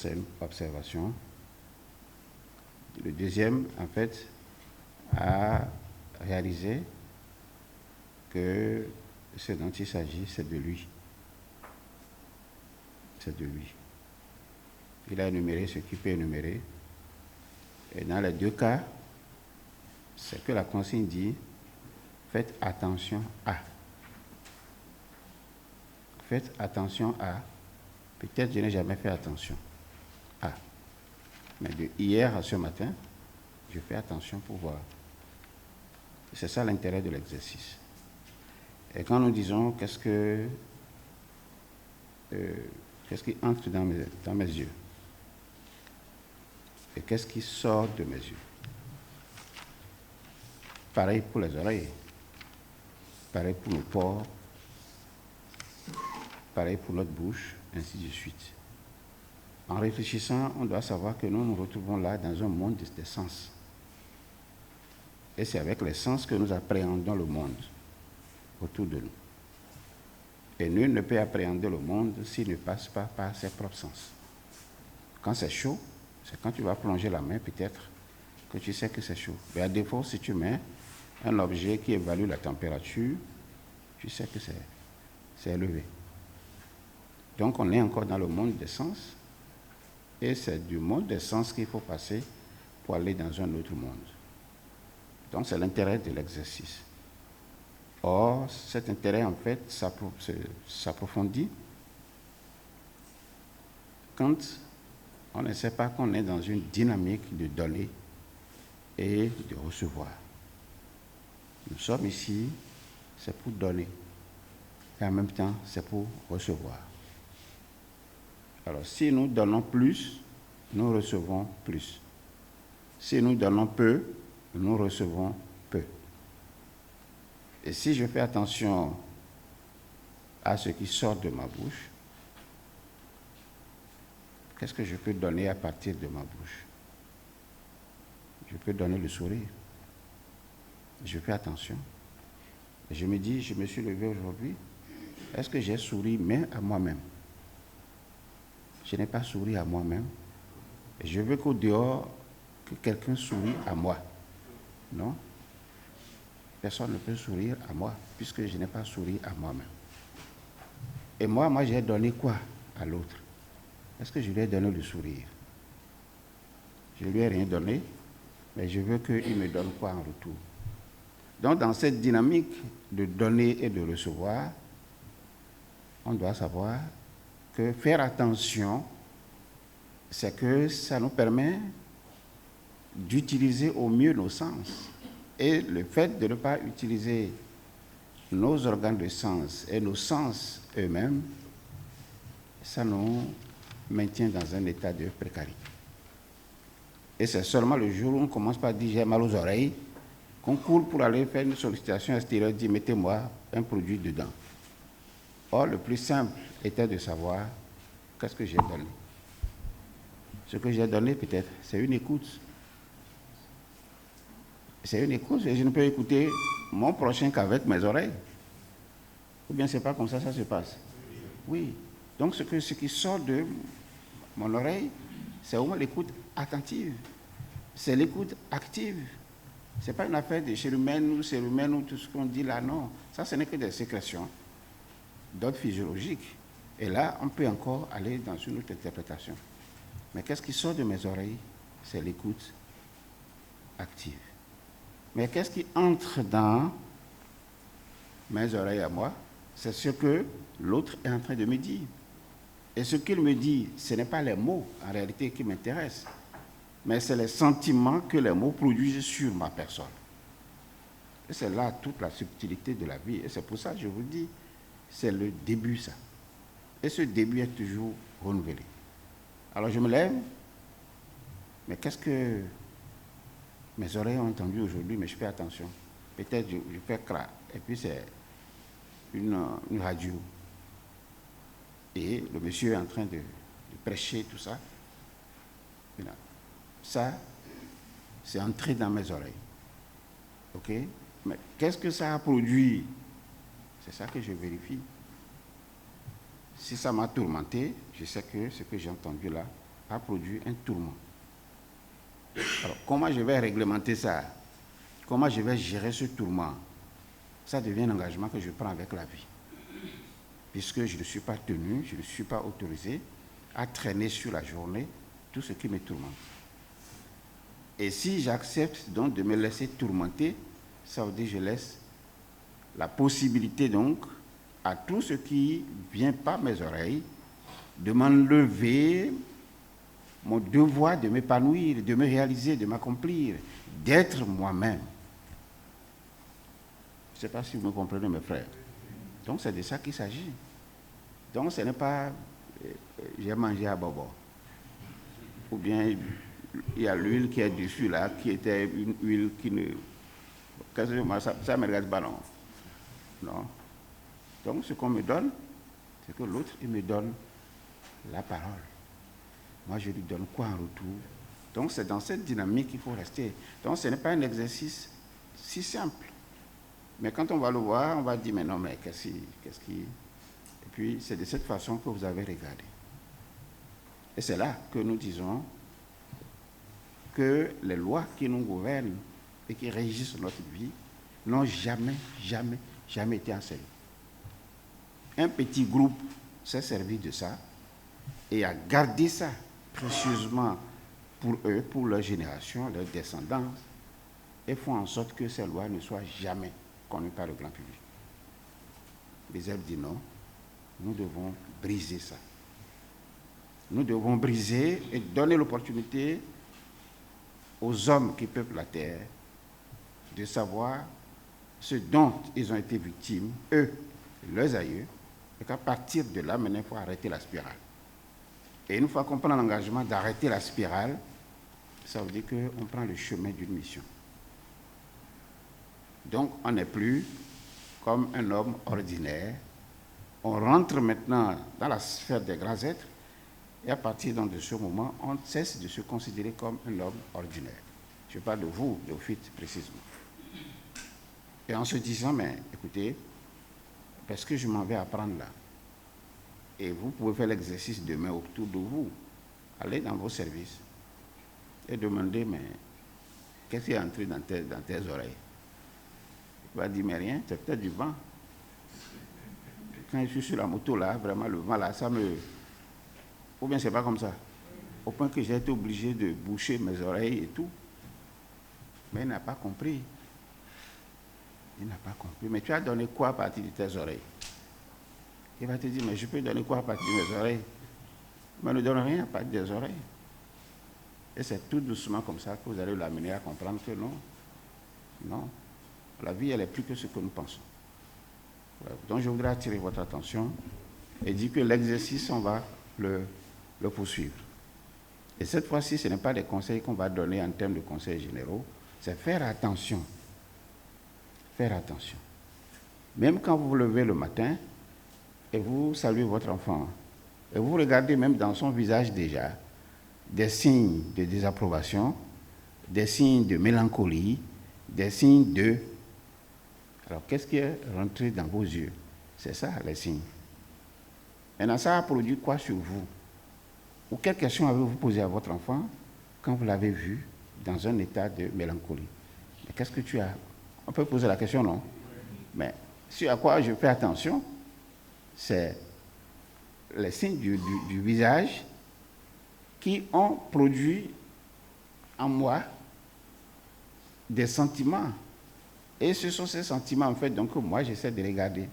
c'est une observation. Le deuxième, en fait, a réalisé que ce dont il s'agit, c'est de lui. C'est de lui. Il a énuméré ce qu'il peut énumérer. Et dans les deux cas, c'est que la consigne dit, faites attention à. Faites attention à. Peut-être je n'ai jamais fait attention à. Mais de hier à ce matin, je fais attention pour voir. C'est ça l'intérêt de l'exercice. Et quand nous disons qu'est-ce qui entre dans mes yeux et qu'est-ce qui sort de mes yeux. Pareil pour les oreilles, pareil pour nos pores, pareil pour notre bouche, ainsi de suite. En réfléchissant, on doit savoir que nous nous retrouvons là dans un monde des sens. Et c'est avec les sens que nous appréhendons le monde autour de nous. Et nul ne peut appréhender le monde s'il ne passe pas par ses propres sens. Quand c'est chaud, c'est quand tu vas plonger la main peut-être que tu sais que c'est chaud. Mais à défaut, si tu mets un objet qui évalue la température, tu sais que c'est élevé. Donc on est encore dans le monde des sens, et c'est du monde des sens qu'il faut passer pour aller dans un autre monde. Donc c'est l'intérêt de l'exercice. Or, cet intérêt, en fait, s'approfondit quand on ne sait pas qu'on est dans une dynamique de donner et de recevoir. Nous sommes ici, c'est pour donner, et en même temps, c'est pour recevoir. Alors, si nous donnons plus, nous recevons plus. Si nous donnons peu, nous recevons peu. Et si je fais attention à ce qui sort de ma bouche, qu'est-ce que je peux donner à partir de ma bouche? Je peux donner le sourire. Je fais attention. Et je me dis, je me suis levé aujourd'hui, est-ce que j'ai souri même à moi-même? Je n'ai pas souri à moi-même. Et je veux qu'au dehors, que quelqu'un sourie à moi. Non? Personne ne peut sourire à moi, puisque je n'ai pas souri à moi-même. Et moi, j'ai donné quoi à l'autre? Est-ce que je lui ai donné le sourire? Je ne lui ai rien donné, mais je veux qu'il me donne quoi en retour? Donc, dans cette dynamique de donner et de recevoir, on doit savoir que faire attention, c'est que ça nous permet d'utiliser au mieux nos sens. Et le fait de ne pas utiliser nos organes de sens et nos sens eux-mêmes, ça nous maintient dans un état de précarité. Et c'est seulement le jour où on commence par dire j'ai mal aux oreilles, qu'on court pour aller faire une sollicitation extérieure, dit mettez-moi un produit dedans. Or, le plus simple était de savoir qu'est-ce que j'ai donné. Ce que j'ai donné, peut-être, c'est une écoute. C'est une écoute, et je ne peux écouter mon prochain qu'avec mes oreilles. Ou bien c'est pas comme ça se passe? Oui. Donc ce qui sort de mon oreille, c'est au moins l'écoute attentive. C'est l'écoute active. Ce n'est pas une affaire de cérumen ou tout ce qu'on dit là, non. Ça, ce n'est que des sécrétions d'ordre physiologique. Et là, on peut encore aller dans une autre interprétation. Mais qu'est-ce qui sort de mes oreilles? C'est l'écoute active. Mais qu'est-ce qui entre dans mes oreilles à moi? C'est ce que l'autre est en train de me dire. Et ce qu'il me dit, ce n'est pas les mots, en réalité, qui m'intéressent, mais c'est les sentiments que les mots produisent sur ma personne. Et c'est là toute la subtilité de la vie. Et c'est pour ça que je vous dis, c'est le début, ça. Et ce début est toujours renouvelé. Alors je me lève, mais qu'est-ce que mes oreilles ont entendu aujourd'hui, mais je fais attention. Peut-être je fais crac, et puis c'est une radio. Et le monsieur est en train de prêcher tout ça. Ça, c'est entré dans mes oreilles. OK? Mais qu'est-ce que ça a produit? C'est ça que je vérifie. Si ça m'a tourmenté, je sais que ce que j'ai entendu là a produit un tourment. Alors, comment je vais réglementer ça? Comment je vais gérer ce tourment? Ça devient un engagement que je prends avec la vie. Puisque je ne suis pas tenu, je ne suis pas autorisé à traîner sur la journée tout ce qui me tourmente. Et si j'accepte donc de me laisser tourmenter, ça veut dire que je laisse la possibilité donc à tout ce qui vient par mes oreilles de m'enlever mon devoir de m'épanouir, de me réaliser, de m'accomplir, d'être moi-même. Je ne sais pas si vous me comprenez, mes frères. Donc c'est de ça qu'il s'agit. Donc ce n'est pas j'ai mangé à bobo. Ou bien il y a l'huile qui est dessus là, qui était une huile qui ne... Ça me regarde pas, non. Non. Donc ce qu'on me donne, c'est que l'autre, il me donne la parole. Moi, je lui donne quoi en retour? Donc c'est dans cette dynamique qu'il faut rester. Donc ce n'est pas un exercice si simple. Mais quand on va le voir, on va dire, mais non, mais qu'est-ce qui... Et puis c'est de cette façon que vous avez regardé. Et c'est là que nous disons que les lois qui nous gouvernent et qui régissent notre vie n'ont jamais, jamais, jamais été enseignées. Un petit groupe s'est servi de ça et a gardé ça précieusement pour eux, pour leur génération, leur descendance, et font en sorte que ces lois ne soient jamais connues par le grand public. Les élèves disent non, nous devons briser ça. Nous devons briser et donner l'opportunité aux hommes qui peuplent la terre de savoir ce dont ils ont été victimes, eux et leurs aïeux, et qu'à partir de là, maintenant, il faut arrêter la spirale. Et une fois qu'on prend l'engagement d'arrêter la spirale, ça veut dire qu'on prend le chemin d'une mission. Donc, on n'est plus comme un homme ordinaire. On rentre maintenant dans la sphère des grands êtres, et à partir de ce moment, on cesse de se considérer comme un homme ordinaire. Je parle de vous, Néophyte, précisément. Et en se disant, mais écoutez, parce que je m'en vais apprendre là, et vous pouvez faire l'exercice demain autour de vous, allez dans vos services et demandez, mais qu'est-ce qui est entré dans tes oreilles? Il va dire, mais rien, c'est peut-être du vent. Quand je suis sur la moto là, vraiment le vent là, ça me... Ou bien c'est pas comme ça. Au point que j'ai été obligé de boucher mes oreilles et tout. Mais il n'a pas compris. Il n'a pas compris. Mais tu as donné quoi à partir de tes oreilles? Il va te dire, mais je peux donner quoi à partir de mes oreilles? Mais ne donne rien à partir des oreilles. Et c'est tout doucement comme ça que vous allez l'amener à comprendre que non. Non. La vie, elle est plus que ce que nous pensons. Voilà. Donc je voudrais attirer votre attention et dire que l'exercice, on va le poursuivre. Et cette fois-ci, ce n'est pas des conseils qu'on va donner en termes de conseils généraux, c'est faire attention. Faire attention. Même quand vous vous levez le matin et vous saluez votre enfant, et vous regardez même dans son visage déjà des signes de désapprobation, des signes de mélancolie, des signes de... Alors, qu'est-ce qui est rentré dans vos yeux? C'est ça, les signes. Maintenant, ça a produit quoi sur vous? Ou quelle question avez-vous posé à votre enfant quand vous l'avez vu dans un état de mélancolie? Mais qu'est-ce que tu as? On peut poser la question, non? Mais ce à quoi je fais attention, c'est les signes du visage qui ont produit en moi des sentiments. Et ce sont ces sentiments, en fait, donc, que moi, j'essaie de regarder.